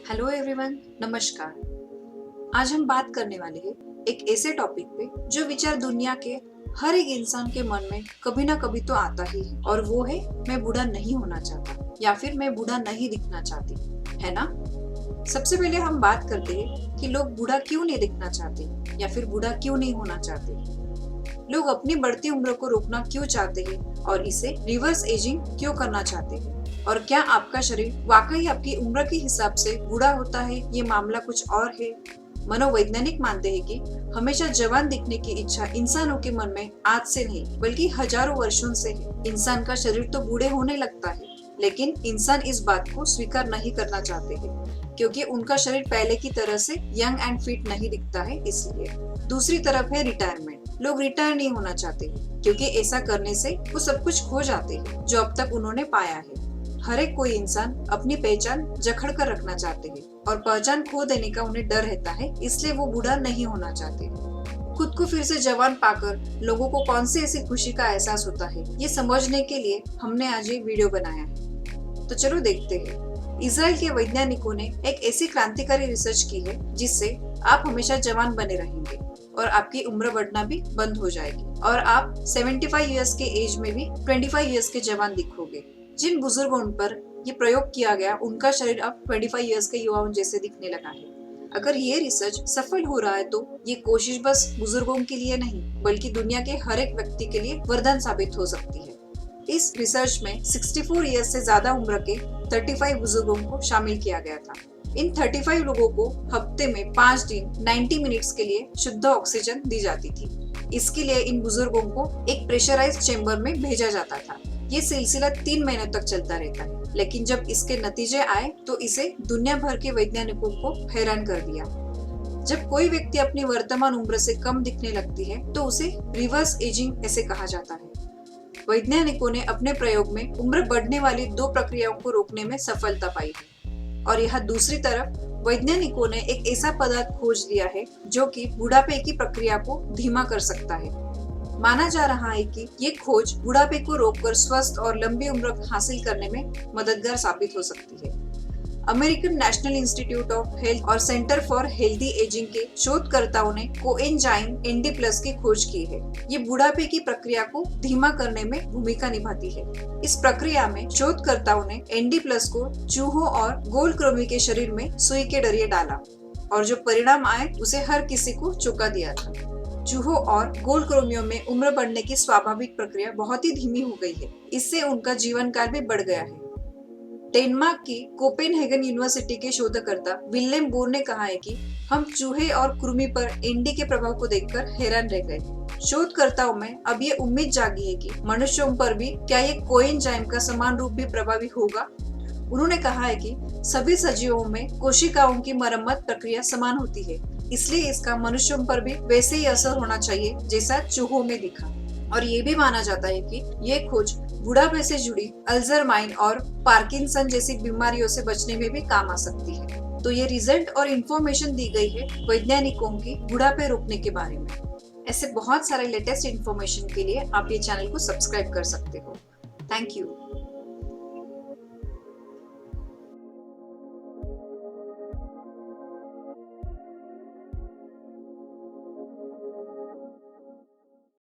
Hello everyone, नमस्कार। आज हम बात करने वाले हैं एक ऐसे टॉपिक पे जो विचार दुनिया के हर एक इंसान के मन में कभी ना कभी तो आता ही है, और वो है मैं बूढ़ा नहीं होना चाहता या फिर मैं बूढ़ा नहीं दिखना चाहती, है ना। सबसे पहले हम बात करते हैं कि लोग बूढ़ा क्यों नहीं दिखना चाहते या फिर बूढ़ा क्यों नहीं होना चाहते। लोग अपनी बढ़ती उम्र को रोकना क्यों चाहते हैं और इसे रिवर्स एजिंग क्यों करना चाहते हैं, और क्या आपका शरीर वाकई आपकी उम्र के हिसाब से बूढ़ा होता है, ये मामला कुछ और है। मनोवैज्ञानिक मानते हैं कि हमेशा जवान दिखने की इच्छा इंसानों के मन में आज से नहीं बल्कि हजारों वर्षों से है। इंसान का शरीर तो बूढ़े होने लगता है, लेकिन इंसान इस बात को स्वीकार नहीं करना चाहते हैं क्योंकि उनका शरीर पहले की तरह से यंग एंड फिट नहीं दिखता है, इसलिए। दूसरी तरफ है रिटायरमेंट। लोग रिटायर नहीं होना चाहते क्योंकि ऐसा करने से वो सब कुछ खो जाते हैं जो अब तक उन्होंने पाया है। हर एक कोई इंसान अपनी पहचान जकड़ कर रखना चाहते हैं और पहचान खो देने का उन्हें डर रहता है, इसलिए वो बूढ़ा नहीं होना चाहते। खुद को फिर से जवान पाकर लोगों को कौन सी ऐसी खुशी का एहसास होता है, ये समझने के लिए हमने आज ये वीडियो बनाया है। तो चलो देखते हैं। इजराइल के वैज्ञानिकों ने एक ऐसी क्रांतिकारी रिसर्च की है जिससे आप हमेशा जवान बने रहेंगे और आपकी उम्र बढ़ना भी बंद हो जाएगी और आप 75 इयर्स के एज में भी 25 इयर्स के जवान दिखोगे। जिन बुजुर्गों पर ये प्रयोग किया गया उनका शरीर अब 25 इयर्स के युवाओं जैसे दिखने लगा है। अगर ये रिसर्च सफल हो रहा है तो ये कोशिश बस बुजुर्गों के लिए नहीं बल्कि दुनिया के हर एक व्यक्ति के लिए वरदान साबित हो सकती है। इस रिसर्च में 64 इयर्स से ज्यादा उम्र के 35 बुजुर्गों को शामिल किया गया था। इन 35 लोगों को हफ्ते में 5 दिन 90 मिनट्स के लिए शुद्ध ऑक्सीजन दी जाती थी। इसके लिए इन बुजुर्गों को एक प्रेशराइज्ड चेंबर में भेजा जाता था। ये सिलसिला 3 महीनों तक चलता रहता है, लेकिन जब इसके नतीजे आए तो इसे दुनिया भर के वैज्ञानिकों को हैरान कर दिया। जब कोई व्यक्ति अपनी वर्तमान उम्र से कम दिखने लगती है तो उसे रिवर्स एजिंग ऐसे कहा जाता है। वैज्ञानिकों ने अपने प्रयोग में उम्र बढ़ने वाली 2 प्रक्रियाओं को रोकने में सफलता पाई है, और यहाँ दूसरी तरफ वैज्ञानिकों ने एक ऐसा पदार्थ खोज लिया है जो कि बुढ़ापे की प्रक्रिया को धीमा कर सकता है। माना जा रहा है कि ये खोज बुढ़ापे को रोककर स्वस्थ और लंबी उम्र हासिल करने में मददगार साबित हो सकती है। American national institute of health और सेंटर फॉर हेल्दी एजिंग के शोधकर्ताओं ने कोएंजाइम ND+ की खोज की है। ये बुढ़ापे की प्रक्रिया को धीमा करने में भूमिका निभाती है। इस प्रक्रिया में शोधकर्ताओं ने ND+ को चूहों और गोलकृमि के शरीर में सुई के जरिए डाला, और जो परिणाम आए उसे हर किसी को चौंका दिया था। चूहों और गोलकृमियों में उम्र बढ़ने की स्वाभाविक प्रक्रिया बहुत ही धीमी हो गई है। इससे उनका जीवन काल भी बढ़ गया है। डेनमार्क की कोपेनहेगन यूनिवर्सिटी के शोधकर्ता विल्लेम बोर ने कहा है कि हम चूहे और कृमि पर ND के प्रभाव को देखकर हैरान रह गए। शोधकर्ताओं में अब ये उम्मीद जागी है कि मनुष्यों पर भी क्या ये कोएंजाइम का समान रूप भी प्रभावी होगा। उन्होंने कहा है कि सभी सजीवों में कोशिकाओं की मरम्मत प्रक्रिया समान होती है, इसलिए इसका मनुष्यों पर भी वैसे ही असर होना चाहिए जैसा चूहों में दिखा। और ये भी माना जाता है कि ये खोज बुढ़ापे से जुड़ी अल्जाइमर और पार्किंसन जैसी बीमारियों से बचने में भी काम आ सकती है। तो ये रिजल्ट और इन्फॉर्मेशन दी गई है वैज्ञानिकों की बुढ़ापे रोकने के बारे में। ऐसे बहुत सारे लेटेस्ट इन्फॉर्मेशन के लिए आप ये चैनल को सब्सक्राइब कर सकते हो। Thank you.